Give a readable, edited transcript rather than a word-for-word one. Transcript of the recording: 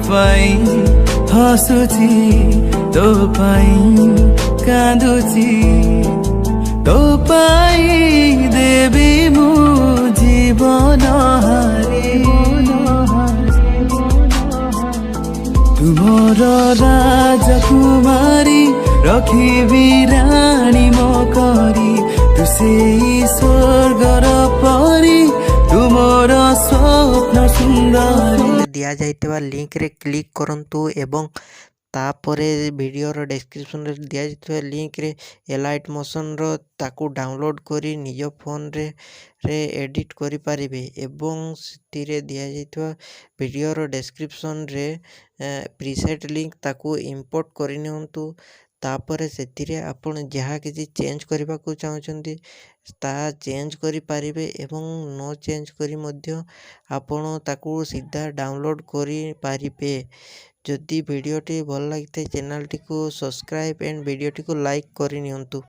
ପାଇଁ ହସୁଛି ତୋ ପାଇଁ କାନ୍ଦୁଛି ତୋ ପାଇଁ ଦେବି ମୁଁ ଜୀବନ ହାରି ତୁମର ରାଜକୁମାରୀ ରଖିବି ରାଣୀ ମୋ କରି ତୁ ସେଇ ସ୍ୱର୍ଗର ପରି ତୁମର ସ୍ୱପ୍ନ ସୁନ୍ଦରୀ। ଦିଆଯାଇଥିବା ଲିଙ୍କରେ କ୍ଲିକ୍ କରନ୍ତୁ ଏବଂ ତାପରେ ଭିଡ଼ିଓର ଡେସ୍କ୍ରିପସନ୍ରେ ଦିଆଯାଇଥିବା ଲିଙ୍କରେ ଏଲାଇଟ୍ ମୋସନ୍ର ତାକୁ ଡାଉନଲୋଡ଼୍ କରି ନିଜ ଫୋନ୍ରେ ଏଡ଼ିଟ୍ କରିପାରିବେ ଏବଂ ସେଥିରେ ଦିଆଯାଇଥିବା ଭିଡ଼ିଓର ଡେସ୍କ୍ରିପସନ୍ରେ ପ୍ରିସେଟ୍ ଲିଙ୍କ ତାକୁ ଇମ୍ପୋର୍ଟ କରିନିଅନ୍ତୁ। ତାପରେ ସେଥିରେ ଆପଣ ଯାହା କିଛି ଚେଞ୍ଜ କରିବାକୁ ଚାହୁଁଛନ୍ତି ତାହା ଚେଞ୍ଜ କରିପାରିବେ ଏବଂ ନ ଚେଞ୍ଜ କରି ମଧ୍ୟ ଆପଣ ତାକୁ ସିଧା ଡାଉନଲୋଡ଼୍ କରିପାରିବେ। ଯଦି ଭିଡ଼ିଓଟି ଭଲ ଲାଗିଥାଏ ଚ୍ୟାନେଲଟିକୁ ସବସ୍କ୍ରାଇବ୍ ଏଣ୍ଡ ଭିଡ଼ିଓଟିକୁ ଲାଇକ୍ କରିନିଅନ୍ତୁ।